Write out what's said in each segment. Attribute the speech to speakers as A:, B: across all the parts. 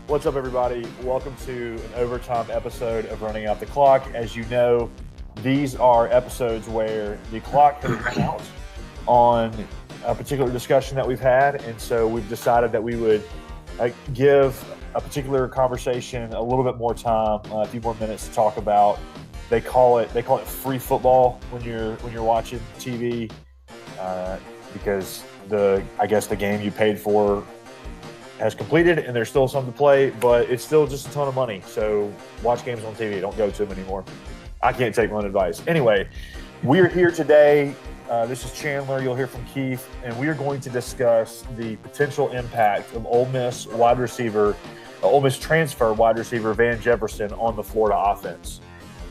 A: What's up, everybody? Welcome to an overtime episode of Running Out the Clock. As you know, these are episodes where the clock has run out on a particular discussion that we've had, and so we've decided that we would give a particular conversation a little bit more time, a few more minutes to talk about. They call it free football when you're watching TV, because the game you paid for has completed and there's still some to play, but it's still just a ton of money. So watch games on TV. Don't go to them anymore. I can't take my own advice. Anyway, we are here today. This is Chandler. You'll hear from Keith, and we are going to discuss the potential impact of Ole Miss transfer wide receiver Van Jefferson on the Florida offense.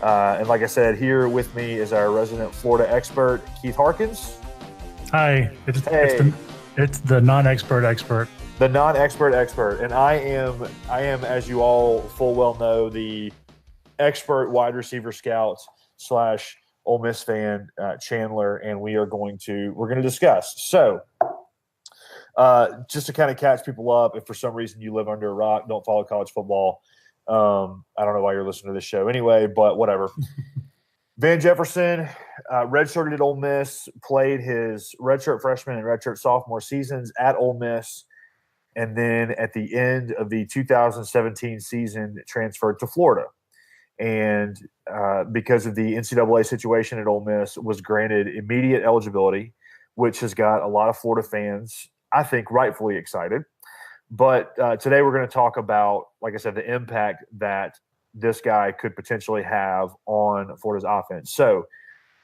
A: And like I said, here with me is our resident Florida expert, Keith Harkins.
B: Hi. It's the non-expert expert.
A: The non-expert expert, and I am, as you all full well know, the expert wide receiver scout / Ole Miss fan, Chandler, and we're going to discuss. So, just to kind of catch people up, if for some reason you live under a rock, don't follow college football. I don't know why you're listening to this show anyway, but whatever. Van Jefferson, redshirted at Ole Miss, played his redshirt freshman and redshirt sophomore seasons at Ole Miss. And then at the end of the 2017 season, transferred to Florida. And because of the NCAA situation at Ole Miss, was granted immediate eligibility, which has got a lot of Florida fans, I think, rightfully excited. But today we're going to talk about, like I said, the impact that this guy could potentially have on Florida's offense. So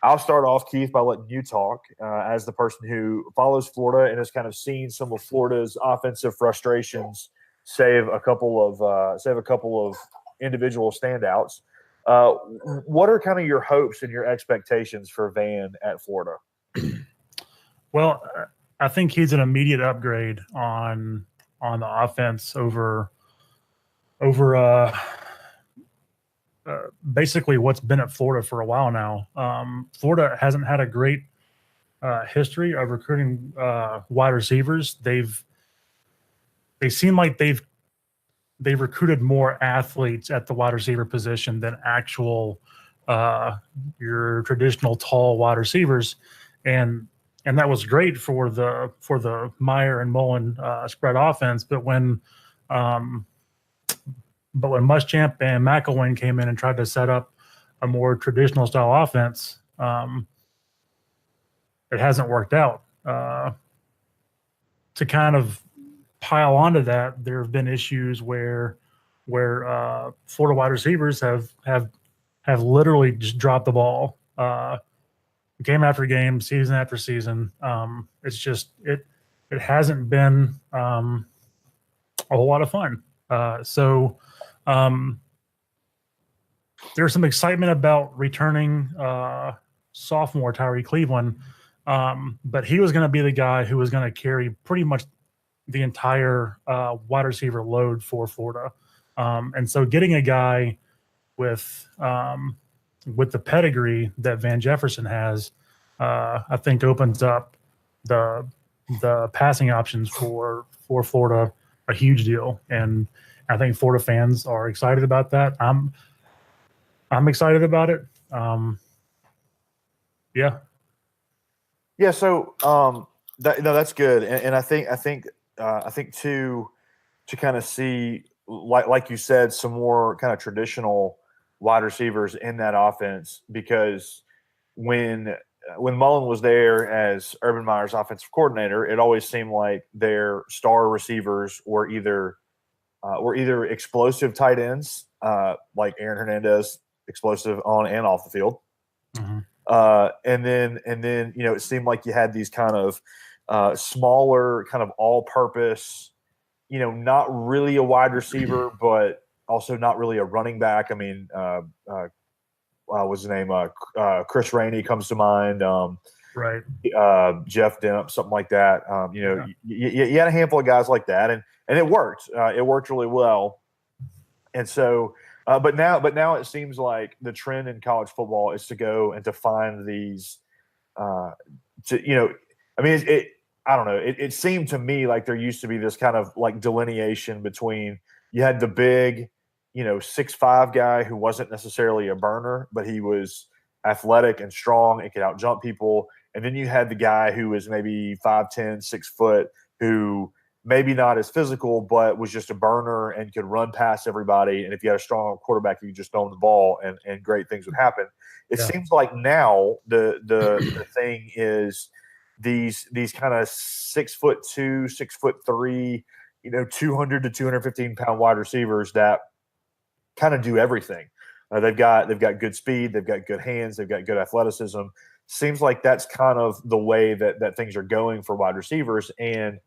A: I'll start off, Keith, by letting you talk as the person who follows Florida and has kind of seen some of Florida's offensive frustrations, save a couple of individual standouts. What are kind of your hopes and your expectations for Van at Florida?
B: Well, I think he's an immediate upgrade on the offense over basically what's been at Florida for a while now. Florida hasn't had a great history of recruiting wide receivers. They seem like they've recruited more athletes at the wide receiver position than actual your traditional tall wide receivers, and that was great for the Meyer and Mullen spread offense. But when Muschamp and McElwain came in and tried to set up a more traditional style offense, it hasn't worked out. To kind of pile onto that, there have been issues where Florida wide receivers have literally just dropped the ball game after game, season after season. It's just it hasn't been a whole lot of fun. So there's some excitement about returning sophomore Tyree Cleveland, but he was going to be the guy who was going to carry pretty much the entire wide receiver load for Florida. And so getting a guy with the pedigree that Van Jefferson has, I think opens up the passing options for Florida a huge deal. And I think Florida fans are excited about that. I'm excited about it. Yeah.
A: So that's good, and I think too, to kind of see, like you said, some more kind of traditional wide receivers in that offense, because when Mullen was there as Urban Meyer's offensive coordinator, it always seemed like their star receivers were either explosive tight ends, like Aaron Hernandez, explosive on and off the field.
B: Mm-hmm.
A: And then it seemed like you had these kind of smaller, kind of all-purpose, not really a wide receiver, but also not really a running back. I mean, what's his name? Chris Rainey comes to mind.
B: Right.
A: Jeff Demp, something like that. You had a handful of guys like that, and it worked. It worked really well. And so, but now it seems like the trend in college football is to go and to find these, I don't know. It seemed to me like there used to be this kind of like delineation between You had the big, 6'5" guy who wasn't necessarily a burner, but he was athletic and strong and could out jump people. And then you had the guy who was maybe 5'10", 6 foot, who maybe not as physical, but was just a burner and could run past everybody. And if you had a strong quarterback, you could just throw him the ball and great things would happen. It seems like now the thing is these kind of 6'2", 6'3", 200 to 215 pound wide receivers that kind of do everything. They've got good speed, they've got good hands, they've got good athleticism. Seems like that's kind of the way that things are going for wide receivers. And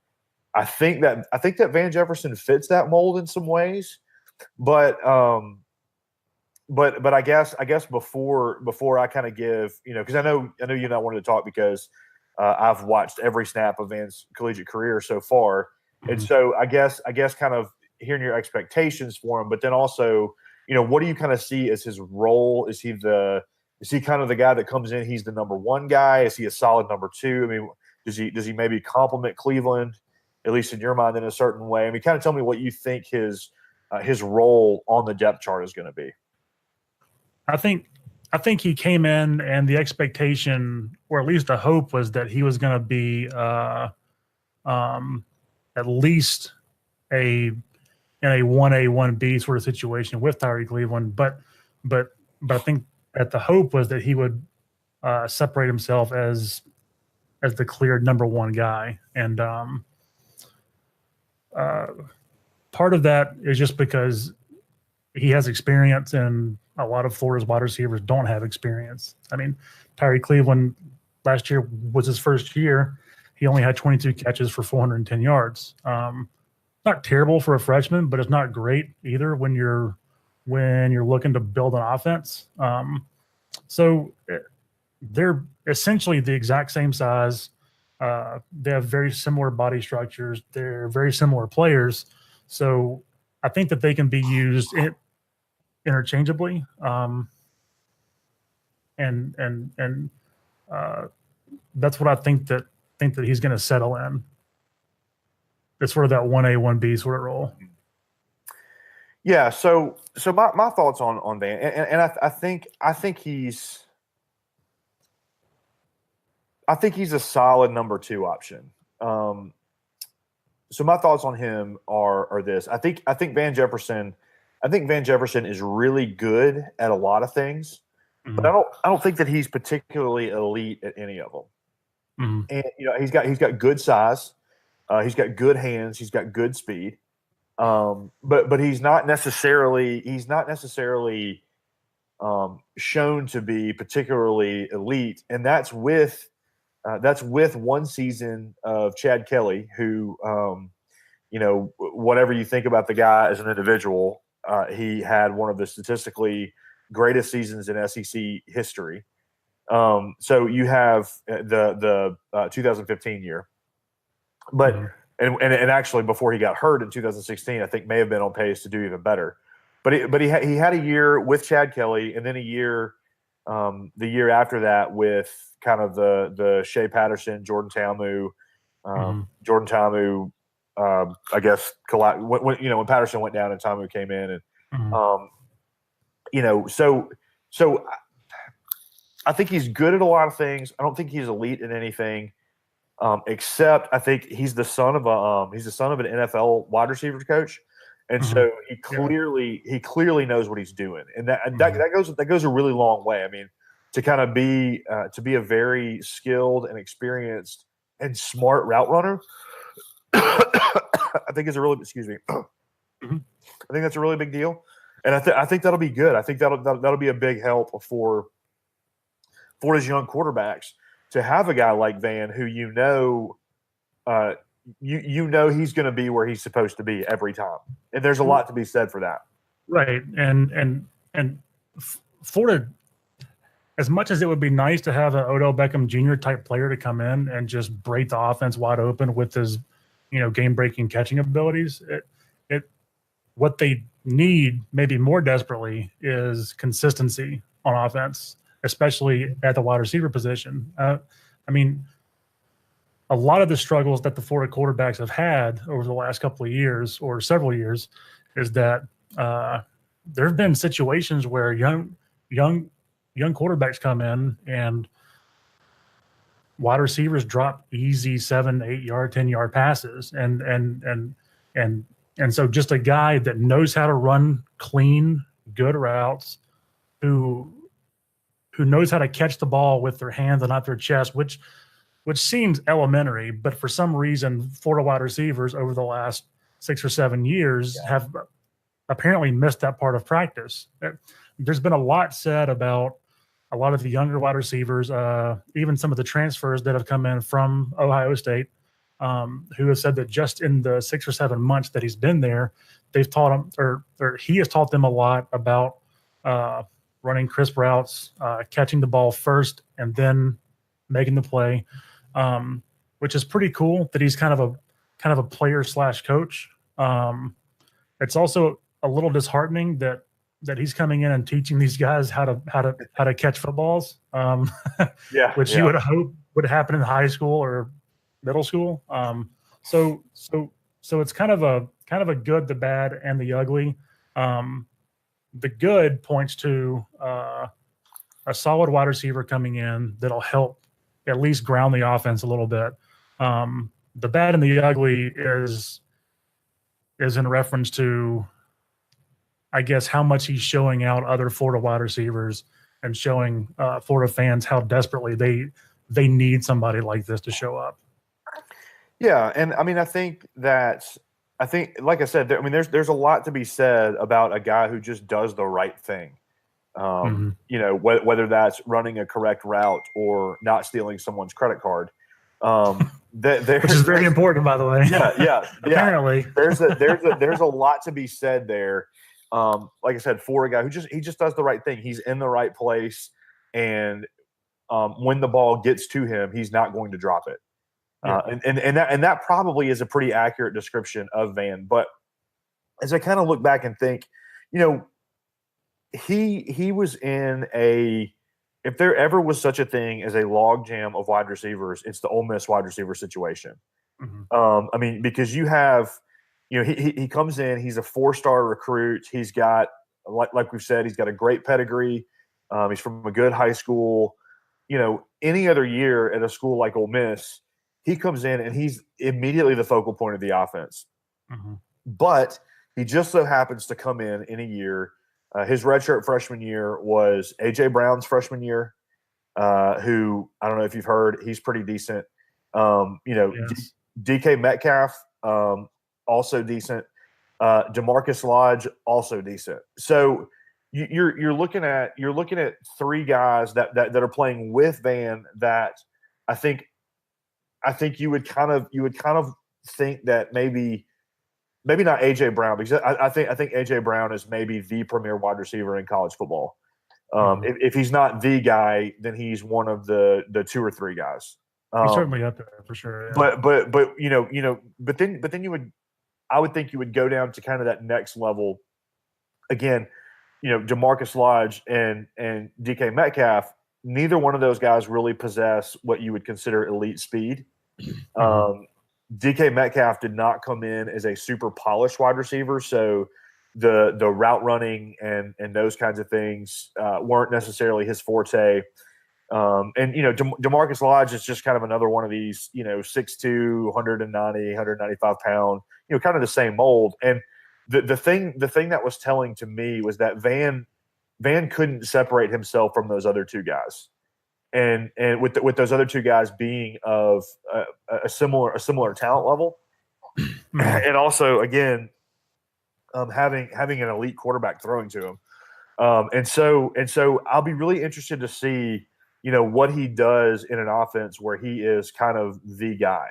A: I think that Van Jefferson fits that mold in some ways, but I guess before I kind of give, because I know you're not wanting to talk because I've watched every snap of Van's collegiate career so far, and so I guess kind of hearing your expectations for him, but then also, what do you kind of see as his role? Is he kind of the guy that comes in? He's the number one guy. Is he a solid number two? I mean, does he maybe complement Cleveland, at least in your mind, in a certain way? I mean, kind of tell me what you think his role on the depth chart is going to be.
B: I think he came in, and the expectation, or at least the hope, was that he was going to be at least in a 1A, 1B sort of situation with Tyree Cleveland. But I think that the hope was that he would separate himself as the clear number one guy. And part of that is just because he has experience, and a lot of Florida's wide receivers don't have experience. I mean, Tyree Cleveland last year was his first year. He only had 22 catches for 410 yards. Not terrible for a freshman, but it's not great either when you're looking to build an offense. So they're essentially the exact same size. They have very similar body structures. They're very similar players. So I think that they can be used interchangeably. And that's what I think that he's going to settle in. It's sort of that 1A, 1B sort of role.
A: Yeah. So my thoughts on Van, and I think he's a solid number two option. So my thoughts on him are this. I think Van Jefferson is really good at a lot of things, but I don't think that he's particularly elite at any of them. And he's got good size, he's got good hands, he's got good speed, but he's not necessarily shown to be particularly elite, and that's with one season of Chad Kelly, who whatever you think about the guy as an individual, he had one of the statistically greatest seasons in SEC history. So you have the 2015 year, but and actually before he got hurt in 2016, I think may have been on pace to do even better. But he had a year with Chad Kelly, and then a year the year after that with kind of the Shea Patterson, Jordan Ta'amu, I guess when Patterson went down and Ta'amu came in, and so I think he's good at a lot of things. I don't think he's elite in anything, except I think he's the son of an NFL wide receivers coach, and so he clearly knows what he's doing, and that goes a really long way. I mean, to kind of be a very skilled and experienced and smart route runner, I think is a really I think that's a really big deal, and I think that'll be good. I think that'll be a big help for his young quarterbacks to have a guy like Van, who you know he's going to be where he's supposed to be every time, and there's a lot to be said for that.
B: Right, and Florida, as much as it would be nice to have an Odell Beckham Jr. type player to come in and just break the offense wide open with his, game-breaking catching abilities, what they need maybe more desperately is consistency on offense, especially at the wide receiver position. I mean, a lot of the struggles that the Florida quarterbacks have had over the last couple of years or several years is that there have been situations where young quarterbacks come in and wide receivers drop easy 7, 8 yard, 10-yard passes, and so just a guy that knows how to run clean, good routes, who knows how to catch the ball with their hands and not their chest, which seems elementary, but for some reason, Florida wide receivers over the last 6 or 7 years have apparently missed that part of practice. There's been a lot said about a lot of the younger wide receivers, even some of the transfers that have come in from Ohio State, who have said that just in the 6 or 7 months that he's been there, they've taught him, or he has taught them a lot about running crisp routes, catching the ball first, and then making the play, which is pretty cool that he's kind of a player / coach. It's also a little disheartening that he's coming in and teaching these guys how to catch footballs, which you would hope would happen in high school or middle school. So it's kind of a good, the bad, and the ugly. The good points to a solid wide receiver coming in that'll help at least ground the offense a little bit. The bad and the ugly is in reference to, I guess, how much he's showing out other Florida wide receivers and showing Florida fans how desperately they need somebody like this to show up.
A: Yeah, and I mean, I think, like I said, there's a lot to be said about a guy who just does the right thing. You know, whether that's running a correct route or not stealing someone's credit card.
B: Which is very important, by the way.
A: Yeah.
B: Apparently,
A: there's a lot to be said there. Like I said, for a guy who just does the right thing, he's in the right place, and when the ball gets to him, he's not going to drop it. And that probably is a pretty accurate description of Van. But as I kind of look back and think, you know, he was in if there ever was such a thing as a logjam of wide receivers, it's the Ole Miss wide receiver situation. I mean, because you have, you know, he comes in, he's a 4-star recruit. He's got, like we've said, he's got a great pedigree. He's from a good high school. You know, any other year at a school like Ole Miss, he comes in and he's immediately the focal point of the offense. But he just so happens to come in a year. His redshirt freshman year was A.J. Brown's freshman year, who, I don't know if you've heard, he's pretty decent. You know, yes. DK Metcalf, also decent. DeMarcus Lodge, also decent. So you're looking at 3 guys that are playing with Van that I think you would kind of think that maybe not AJ Brown, because I think AJ Brown is maybe the premier wide receiver in college football. If he's not the guy, then he's one of the 2 or 3 guys.
B: He's certainly up there for sure. Yeah.
A: But then I would think you would go down to kind of that next level. Again, you know, DeMarcus Lodge and DK Metcalf, neither one of those guys really possess what you would consider elite speed. DK Metcalf did not come in as a super polished wide receiver, so the route running and those kinds of things weren't necessarily his forte. And, you know, DeMarcus Lodge is just kind of another one of these, you know, 6'2", 190, 195 pound, you know, kind of the same mold. And the thing that was telling to me was that Van couldn't separate himself from those other 2 guys. And with those other 2 guys being of a similar talent level, and also again having an elite quarterback throwing to him, and so I'll be really interested to see, you know, what he does in an offense where he is kind of the guy,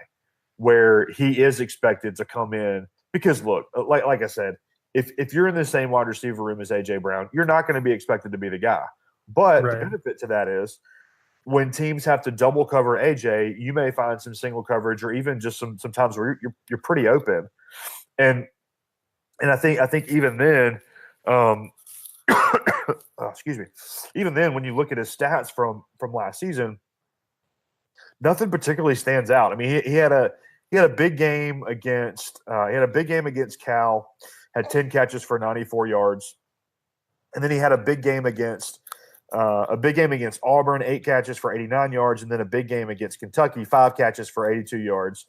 A: where he is expected to come in. Because look, like I said, if you're in the same wide receiver room as AJ Brown, you're not going to be expected to be the guy. But the benefit to that is, when teams have to double cover AJ, you may find some single coverage, or even just sometimes where you're pretty open. And I think even then, excuse me, even then, when you look at his stats from last season, nothing particularly stands out. I mean, he had a big game against Cal. had 10 catches for 94 yards. And then he had a big game against Auburn, 8 catches for 89 yards, and then a big game against Kentucky, 5 catches for 82 yards,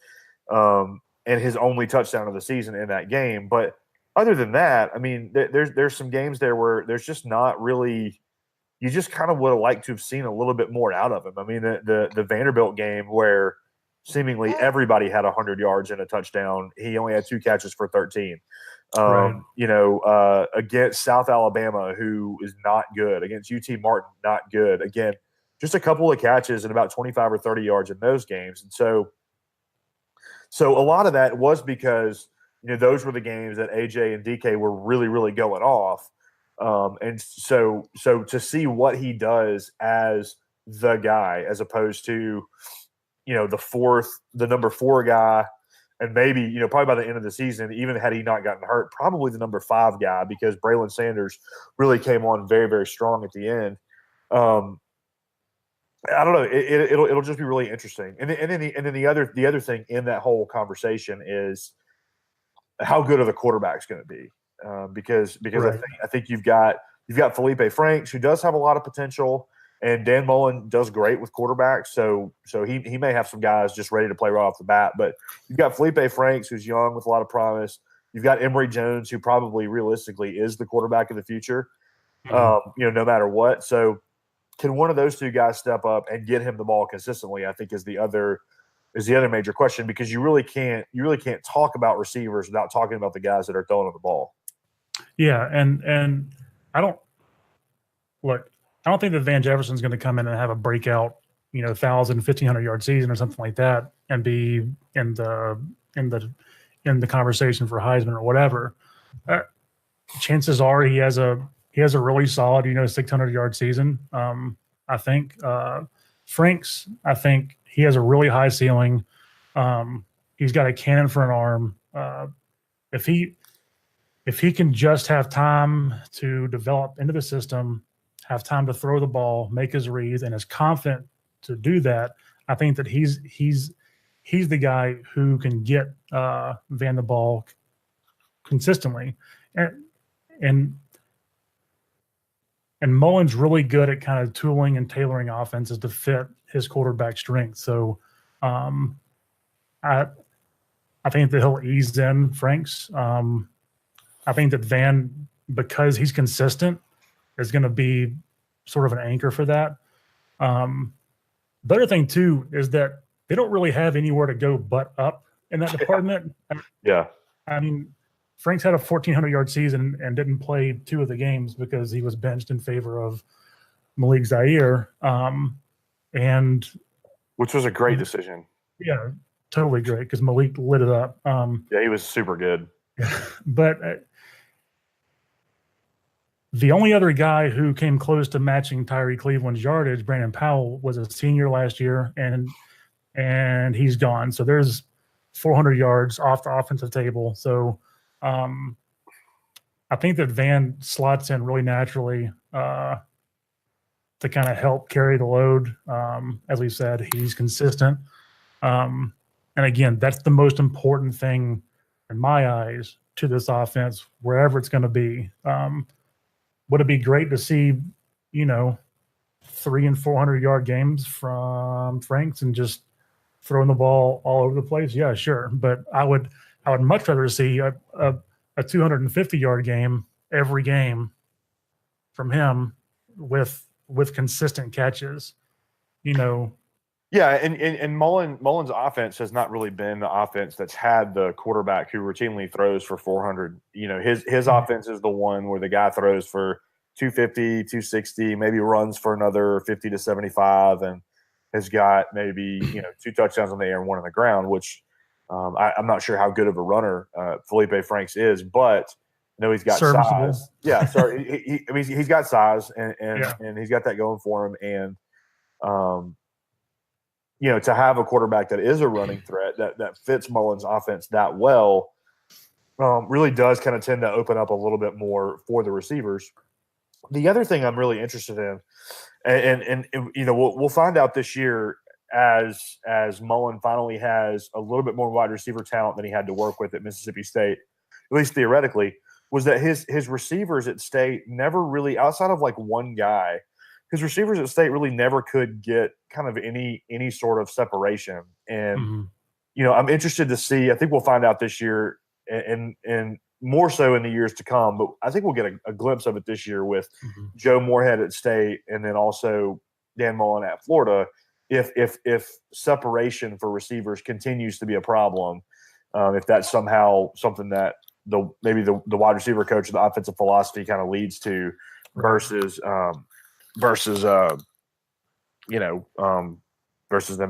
A: and his only touchdown of the season in that game. But other than that, I mean, there's some games there where there's just not really – you just kind of would have liked to have seen a little bit more out of him. I mean, the Vanderbilt game where seemingly everybody had 100 yards and a touchdown, he only had 2 catches for 13.
B: Right.
A: Against South Alabama, who is not good, against UT Martin, not good. Again, just a couple of catches and about 25 or 30 yards in those games. And so a lot of that was because, those were the games that AJ and DK were really, really going off. And so to see what he does as the guy, as opposed to, the number 4 guy, and maybe, probably by the end of the season, even had he not gotten hurt, probably the number 5 guy, because Braylon Sanders really came on very, very strong at the end. I don't know. It'll just be really interesting. And then the other thing in that whole conversation is how good are the quarterbacks going to be? Because
B: Right.
A: I think you've got Felipe Franks, who does have a lot of potential. And Dan Mullen does great with quarterbacks, so he may have some guys just ready to play right off the bat. But you've got Felipe Franks, who's young with a lot of promise. You've got Emory Jones, who probably realistically is the quarterback of the future, no matter what. So can one of those 2 guys step up and get him the ball consistently? I think is the other major question, because you really can't talk about receivers without talking about the guys that are throwing the ball.
B: Yeah, and I don't think that Van Jefferson's going to come in and have a breakout, 1,000, 1,500-yard season or something like that, and be in the conversation for Heisman or whatever. Chances are he has a really solid, 600-yard season. I think Franks, I think he has a really high ceiling. He's got a cannon for an arm. If he can just have time to develop into the system, have time to throw the ball, make his reads, and is confident to do that, I think that he's the guy who can get Van the ball consistently. And Mullen's really good at kind of tooling and tailoring offenses to fit his quarterback strength. So I think that he'll ease in Franks. I think that Van, because he's consistent, is going to be sort of an anchor for that. The other thing, too, is that they don't really have anywhere to go but up in that department.
A: Yeah.
B: I mean, Franks had a 1,400-yard season and didn't play 2 of the games because he was benched in favor of Malik Zaire.
A: Which was a great decision.
B: Yeah, totally great, because Malik lit it up.
A: Yeah, he was super good.
B: But the only other guy who came close to matching Tyree Cleveland's yardage, Brandon Powell, was a senior last year, and he's gone. So there's 400 yards off the offensive table. So I think that Van slots in really naturally to kind of help carry the load. As we said, he's consistent. And again, that's the most important thing in my eyes to this offense, wherever it's going to be. Would it be great to see, 300 and 400 yard games from Franks and just throwing the ball all over the place? Yeah, sure. But I would much rather see a 250 yard game every game from him with consistent catches.
A: Yeah, and Mullen's offense has not really been the offense that's had the quarterback who routinely throws for 400. His offense is the one where the guy throws for 250, 260, maybe runs for another 50 to 75, and has got maybe 2 touchdowns on the air and 1 on the ground. Which I'm not sure how good of a runner Felipe Franks is, but he's got size. Yeah, sorry, he's got size and he's got that going for him, and to have a quarterback that is a running threat that fits Mullen's offense that well really does kind of tend to open up a little bit more for the receivers. The other thing I'm really interested in, and we'll find out this year as Mullen finally has a little bit more wide receiver talent than he had to work with at Mississippi State, at least theoretically. was that his receivers at State never really, outside of like one guy, his receivers at State really never could get kind of any sort of separation. And I'm interested to see. I think we'll find out this year, and more so in the years to come. But I think we'll get a glimpse of it this year with Joe Moorhead at State, and then also Dan Mullen at Florida. If separation for receivers continues to be a problem, if that's somehow something that maybe the wide receiver coach or the offensive philosophy kind of leads to, versus versus them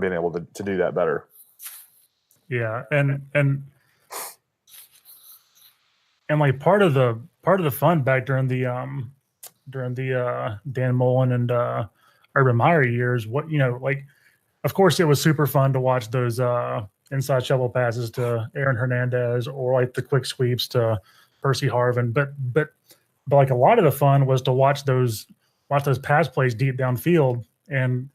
A: being able to do that better.
B: Yeah, and like part of the fun back during the Dan Mullen and Urban Meyer years, of course it was super fun to watch those inside shovel passes to Aaron Hernandez, or like the quick sweeps to Percy Harvin, but like a lot of the fun was to watch those pass plays deep downfield, and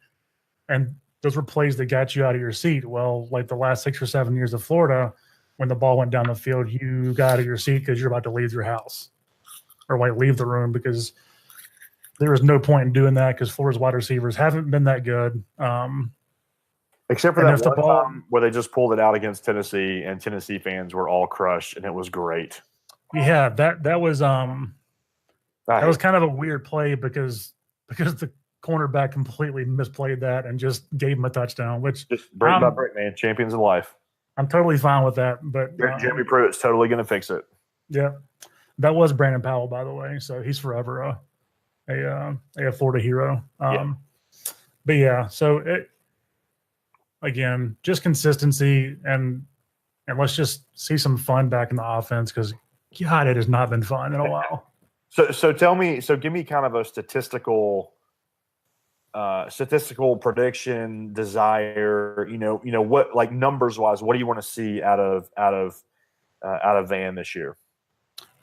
B: those were plays that got you out of your seat. Well, like the last 6 or 7 years of Florida, when the ball went down the field, you got out of your seat because you're about to leave your house or like leave the room, because there was no point in doing that because Florida's wide receivers haven't been that good.
A: Except for that one time where they just pulled it out against Tennessee, and Tennessee fans were all crushed, and it was great.
B: Yeah, that was kind of a weird play because the cornerback completely misplayed that and just gave him a touchdown, which
A: just break by break, man. Champions of life.
B: I'm totally fine with that, but
A: Jeremy Pruitt's totally going to fix it.
B: Yeah, that was Brandon Powell, by the way, so he's forever a Florida hero. But yeah, so it again, just consistency and let's just see some fun back in the offense, because God, it has not been fun in a while.
A: So give me kind of a statistical prediction, desire, what, like, numbers wise, what do you want to see out of Van this year?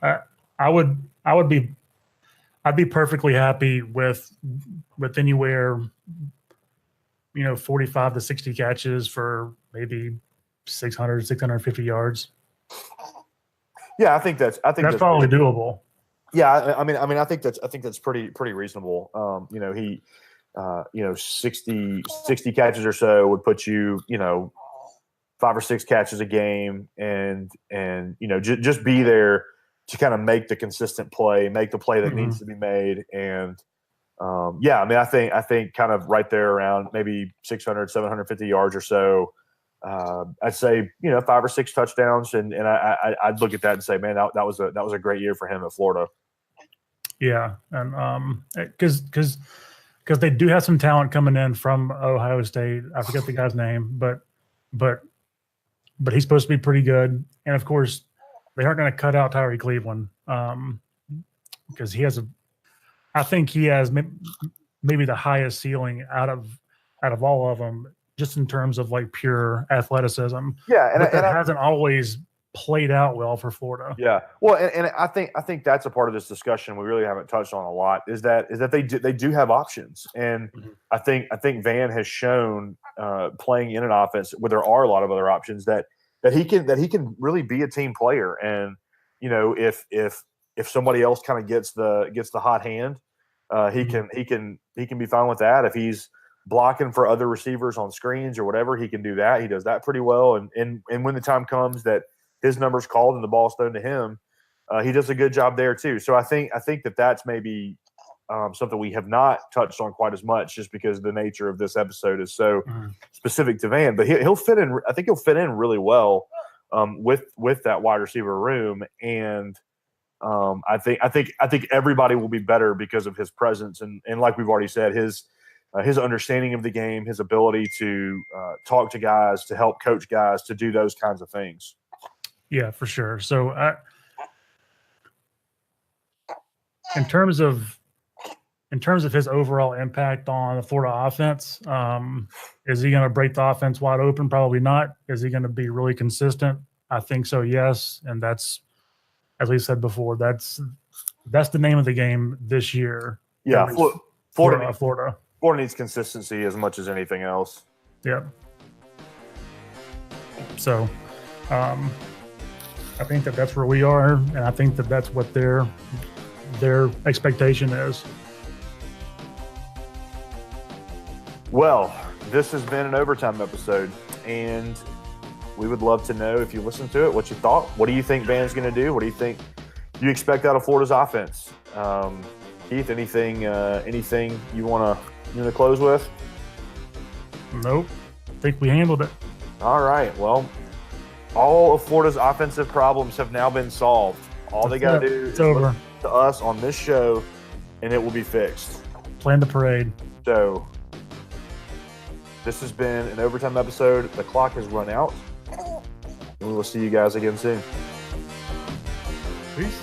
A: I'd
B: be perfectly happy with anywhere, 45 to 60 catches for maybe 600, 650 yards.
A: Yeah, I think that's
B: probably doable.
A: Yeah, I mean, I think that's pretty reasonable. He 60 catches or so would put you, 5 or 6 catches a game, and just be there to kind of make the consistent play, make the play that needs to be made. And I think kind of right there around maybe 600, 750 yards or so. I'd say 5 or 6 touchdowns, and I'd look at that and say, man, that was a great year for him at Florida. Yeah,
B: and because they do have some talent coming in from Ohio State. I forget the guy's name, but he's supposed to be pretty good. And of course, they aren't going to cut out Tyree Cleveland because I think he has maybe the highest ceiling out of all of them, just in terms of like pure athleticism.
A: Yeah,
B: and that hasn't always played out well for Florida.
A: Yeah, well, and I think that's a part of this discussion we really haven't touched on a lot, is that they do have options, and I think Van has shown playing in an offense where there are a lot of other options that he can really be a team player. And if somebody else kind of gets the hot hand, he can be fine with that. If he's blocking for other receivers on screens or whatever, he can do that. He does that pretty well. And when the time comes that his number's called and the ball's thrown to him, he does a good job there too. So I think that's maybe something we have not touched on quite as much, just because the nature of this episode is so specific to Van. But he'll fit in. I think he'll fit in really well with that wide receiver room. And I think everybody will be better because of his presence. And like we've already said, his understanding of the game, his ability to talk to guys, to help coach guys, to do those kinds of things.
B: Yeah, for sure. So in terms of his overall impact on the Florida offense, is he going to break the offense wide open? Probably not. Is he going to be really consistent? I think so, yes. And that's, as we said before, that's the name of the game this year.
A: Yeah,
B: Florida
A: needs consistency as much as anything else.
B: Yeah. So, I think that's where we are, and I think that's what their expectation is.
A: Well, this has been an overtime episode, and we would love to know if you listened to it, what you thought. What do you think Van's going to do? What do you think you expect out of Florida's offense? Keith, anything you want to close with?
B: Nope. I think we handled it.
A: All right. Well, all of Florida's offensive problems have now been solved. All they got to do is
B: over
A: listen to us on this show, and it will be fixed.
B: Plan the parade.
A: So this has been an overtime episode. The clock has run out, and we will see you guys again soon.
B: Peace.